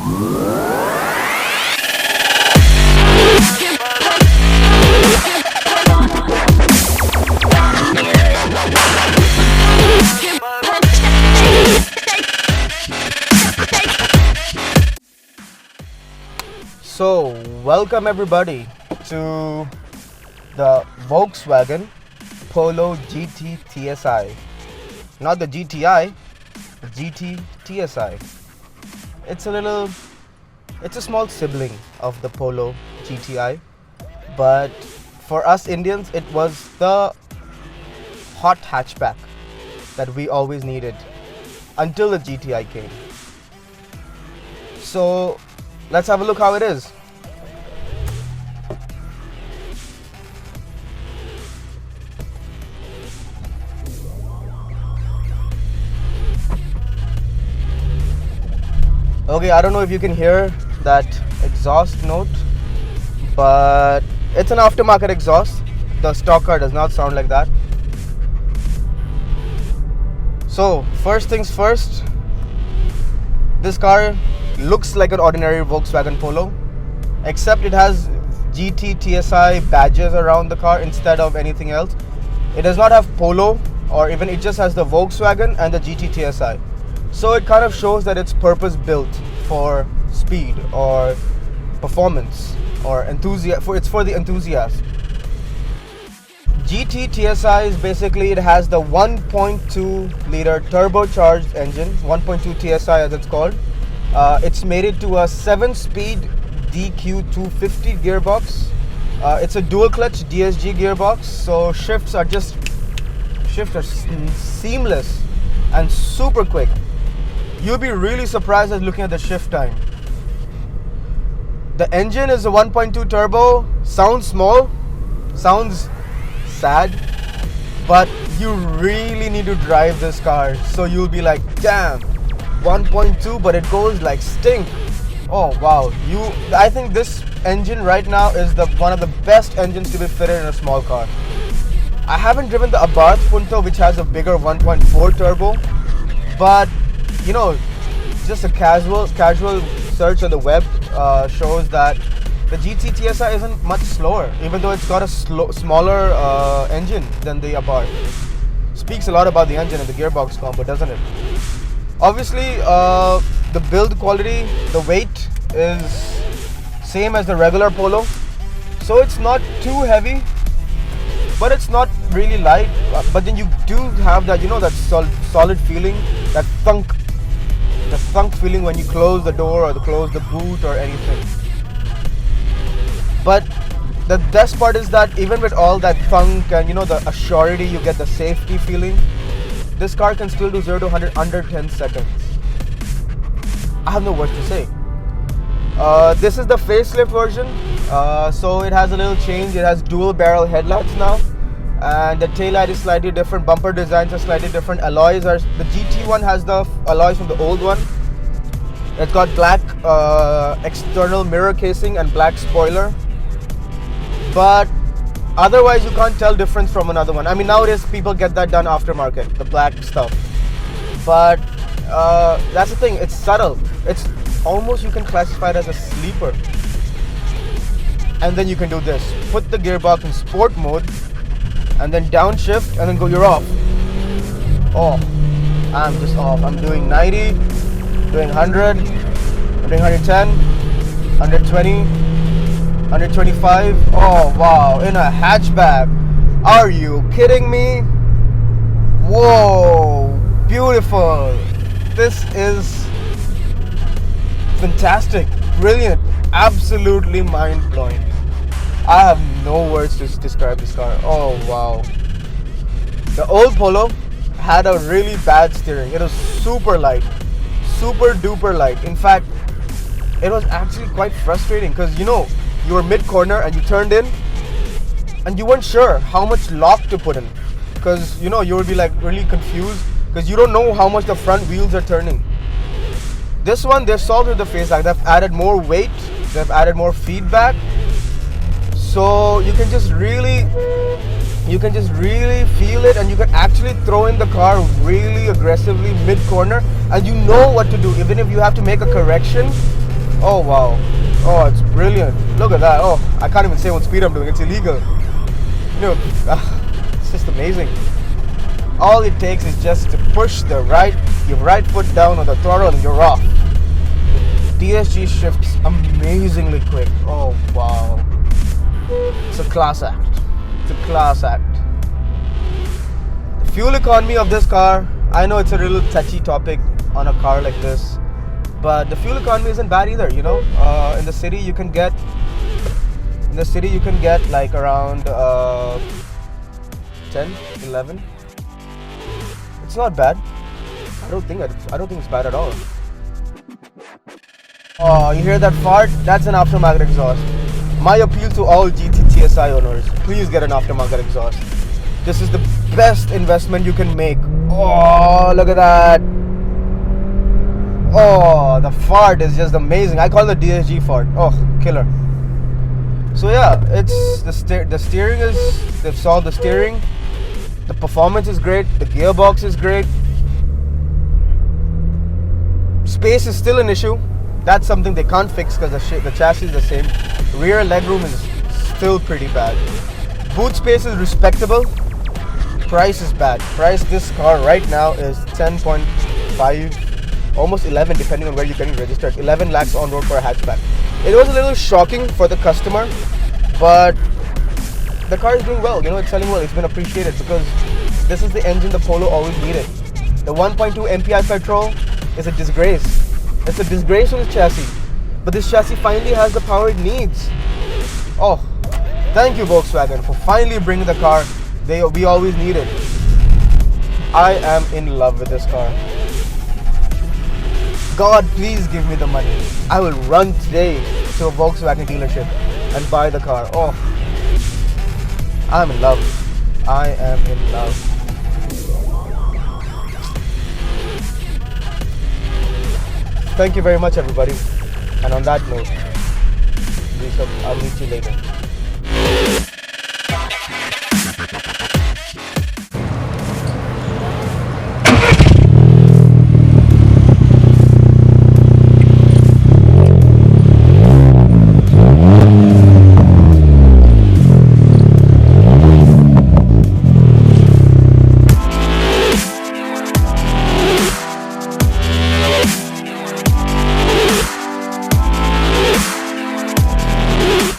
So, welcome everybody to the Volkswagen Polo GT TSi. Not the GTI, the GT TSi. It's a small sibling of the Polo GTI, but for us Indians, it was the hot hatchback that we always needed until the GTI came. So, let's have a look how it is. Okay, I don't know if you can hear that exhaust note, but it's an aftermarket exhaust. The stock car does not sound like that. So, first things first, this car looks like an ordinary Volkswagen Polo, except it has GT TSi badges around the car instead of anything else. It does not have Polo, or even it just has the Volkswagen and the GT TSi. So it kind of shows that it's purpose built for speed or performance or it's for the enthusiast. GT TSi is basically, it has the 1.2 liter turbocharged engine, 1.2 TSi as it's called. It's made it to a 7-speed DQ250 gearbox. It's a dual clutch DSG gearbox, so shifts are seamless and super quick. You'll be really surprised at looking at the shift time. The engine is a 1.2 turbo, sounds small, sounds sad, but you really need to drive this car, so you'll be like, damn, 1.2, but it goes like stink. Oh wow, I think this engine right now is one of the best engines to be fitted in a small car. I haven't driven the Abarth Punto, which has a bigger 1.4 turbo, but you know, just a casual search on the web shows that the GT TSi isn't much slower, even though it's got a smaller engine than the Abarth. Speaks a lot about the engine and the gearbox combo, doesn't it? Obviously, the build quality, the weight is same as the regular Polo, so it's not too heavy, but it's not really light. But then you do have that, that solid feeling, that thunk feeling when you close the door or close the boot or anything. But the best part is that even with all that thunk and the assurity, you get the safety feeling. This car can still do 0 to 100 under 10 seconds. I have no words to say. This is the facelift version, so it has a little change. It has dual barrel headlights now, and the taillight is slightly different. Bumper designs are slightly different. The GT one has the alloys from the old one. It's got black external mirror casing and black spoiler, but otherwise you can't tell difference from another one. I mean, nowadays people get that done aftermarket, the black stuff, but that's the thing, it's subtle. It's almost, you can classify it as a sleeper. And then you can do this, put the gearbox in sport mode and then downshift and then go, you're off. Oh, I'm just off. I'm doing 90, doing 100, I'm doing 110, 120, 125. Oh wow, in a hatchback. Are you kidding me? Whoa, beautiful. This is fantastic, brilliant, absolutely mind-blowing. I have no words to describe this car. Oh wow. The old Polo had a really bad steering. It was super light, super duper light. In fact, it was actually quite frustrating because you were mid-corner and you turned in and you weren't sure how much lock to put in, because you would be like really confused because you don't know how much the front wheels are turning. This one, they've solved with the face lock. They've added more weight, they've added more feedback, so you can just really feel it, and you can actually throw in the car really aggressively mid-corner, and you know what to do. Even if you have to make a correction, Oh wow. Oh, it's brilliant. Look at that. Oh, I can't even say what speed I'm doing. It's illegal. You know, it's just amazing. All it takes is just to push your right foot down on the throttle and you're off. DSG shifts amazingly quick. Oh wow. It's a class act. It's a class act. The fuel economy of this car, I know it's a little touchy topic on a car like this, but the fuel economy isn't bad either, you know. In the city you can get like around 10, 11. It's not bad. I don't think it's bad at all. Oh, you hear that fart? That's an aftermarket exhaust. My appeal to all GT TSi owners, please get an aftermarket exhaust. This is the best investment you can make. Oh, look at that. Oh, the fart is just amazing. I call it the DSG fart. Oh, killer. So yeah, it's the steering is, they've solved the steering. The performance is great. The gearbox is great. Space is still an issue. That's something they can't fix because the chassis is the same. Rear legroom is still pretty bad. Boot space is respectable. Price is bad. Price this car right now is 10.5, almost 11 depending on where you're getting registered. 11 lakhs on road for a hatchback. It was a little shocking for the customer, but the car is doing well. You know, it's selling well. It's been appreciated because this is the engine the Polo always needed. The 1.2 MPI petrol is a disgrace. It's a disgrace on this chassis, but this chassis finally has the power it needs. Oh, thank you Volkswagen for finally bringing the car we always needed. I am in love with this car. God, please give me the money. I will run today to a Volkswagen dealership and buy the car. Oh, I'm in love. I am in love. Thank you very much, everybody. And on that note, I'll meet you later.